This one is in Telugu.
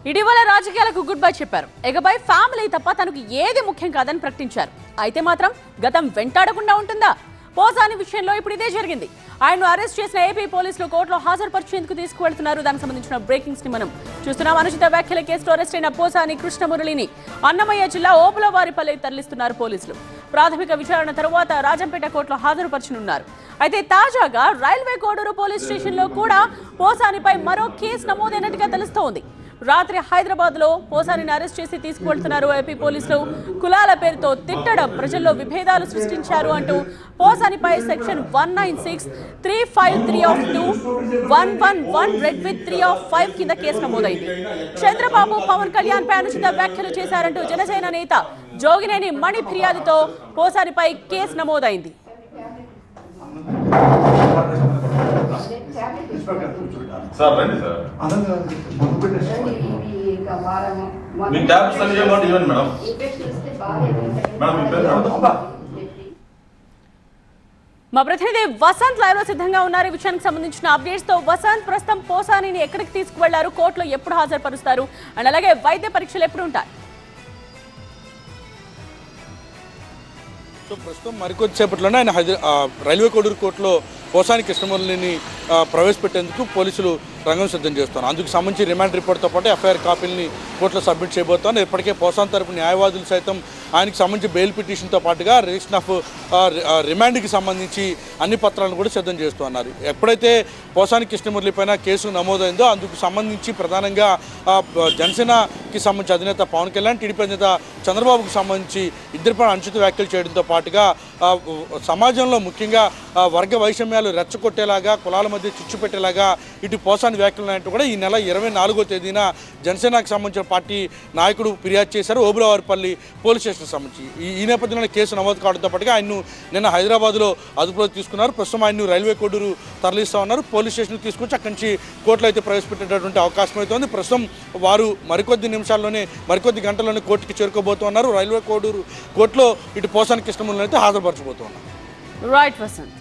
ఇటీవల రాజకీయాలకు గుడ్ బై చెప్పారు. ఇకపై ఫ్యామిలీ తప్ప తనకు ఏది ముఖ్యం కాదని ప్రకటించారు. అయితే మాత్రం గతం వెంటాడకుండా ఉంటుందా? పోసాని విషయంలో ఇప్పుడు ఇదే జరిగింది. ఆయన్ను అరెస్ట్ చేసిన ఏపీ పోలీసులు కోర్టులో హాజరుపరిచేందుకు తీసుకువెళ్తున్నారు. దానికి సంబంధించిన బ్రేకింగ్స్ ని మనం చూస్తున్నాం. అనుచిత వ్యాఖ్యల కేసులో అరెస్ట్ అయిన పోసాని కృష్ణమురళిని అన్నమయ్య జిల్లా ఓపులవారిపల్లి తరలిస్తున్నారు పోలీసులు. ప్రాథమిక విచారణ తరువాత రాజంపేట కోర్టులో హాజరుపరచనున్నారు. అయితే తాజాగా రైల్వే కోడూరు పోలీస్ స్టేషన్లో కూడా పోసానిపై మరో కేసు నమోదైనట్టుగా తెలుస్తోంది. రాత్రి హైదరాబాద్ లో పోసానిని అరెస్ట్ చేసి తీసుకువెళ్తున్నారు ఏపీ పోలీసులు. కులాల పేరుతో తిట్టడం, ప్రజల్లో విభేదాలు సృష్టించారు అంటూ పోసానిపై section 196, 353 of 2, 111 read with 3 of 5 కింద కేసు నమోదైంది. చంద్రబాబు పవన్ కళ్యాణ్ పై అనుచిత వ్యాఖ్యలు చేశారంటూ జనసేన నేత జోగినేని మణి ఫిర్యాదుతో పోసానిపై కేసు నమోదైంది. సార్ రండి సార్. మీ ట్యాబ్స్ అన్ని ఇవ్వండి మేడం. మా ప్రతినిధి వసంత్ లైవ్ లో సిద్ధంగా ఉన్నారు. ఈ విషయానికి సంబంధించిన అప్డేట్స్ తో వసంత్, ప్రస్తుతం పోసానిని ఎక్కడికి తీసుకువెళ్లారు, కోర్టులో ఎప్పుడు హాజరుపరుస్తారు, అండ్ అలాగే వైద్య పరీక్షలు ఎప్పుడు ఉంటాయి? ప్రస్తుతం మరికొద్దిసేపట్లోనే ఆయన రైల్వే కోడూరు కోర్టులో పోసాని కృష్ణమురళిని ప్రవేశపెట్టేందుకు పోలీసులు రంగం సిద్ధం చేస్తున్నారు. అందుకు సంబంధించి రిమాండ్ రిపోర్ట్తో పాటు ఎఫ్ఐఆర్ కాపీలని కోర్టులో సబ్మిట్ చేయబోతున్నారు. ఇప్పటికే పోసాని తరపు న్యాయవాదులు సైతం ఆయనకు సంబంధించి బెయిల్ పిటిషన్తో పాటుగా రిజిస్ట్రేషన్ ఆఫ్ రిమాండ్కి సంబంధించి అన్ని పత్రాలను కూడా సిద్ధం చేస్తున్నారు. ఎప్పుడైతే పోసాని కృష్ణమురళి పైన కేసు నమోదైందో అందుకు సంబంధించి ప్రధానంగా జనసేనకి సంబంధించి అధినేత పవన్ కళ్యాణ్, టీడీపీ అధినేత చంద్రబాబుకు సంబంధించి ఇద్దరిపైన అనుచిత వ్యాఖ్యలు చేయడంతో పాటుగా సమాజంలో ముఖ్యంగా వర్గ వైషమ్యాలు రెచ్చగొట్టేలాగా, కులాల మధ్య చిచ్చు పెట్టేలాగా ఇటు పోసాని వ్యాఖ్యలు అంటూ కూడా ఈ నెల 24వ తేదీన జనసేనకు సంబంధించిన పార్టీ నాయకుడు ఫిర్యాదు చేశారు ఓబులవారిపల్లి పోలీస్ స్టేషన్కి సంబంధించి. ఈ నేపథ్యంలో కేసు నమోదు కావడంతో పాటుగా ఆయన్ను నిన్న హైదరాబాద్లో అదుపులో తీసుకున్నారు. ప్రస్తుతం ఆయన్ను రైల్వే కోడూరు తరలిస్తూ ఉన్నారు. పోలీస్ స్టేషన్కి తీసుకొచ్చి అక్కడి నుంచి కోర్టులో అయితే ప్రవేశపెట్టేటటువంటి అవకాశం అయితే ఉంది. ప్రస్తుతం వారు మరికొద్ది గంటల్లోనే కోర్టుకి చేరుకోబోతున్నారు. రైల్వే కోడూరు కోర్టులో ఇటు పోసాని కృష్ణమురళిని అయితే హాజరుపరచబోతున్నారు. రైట్ వసంత్.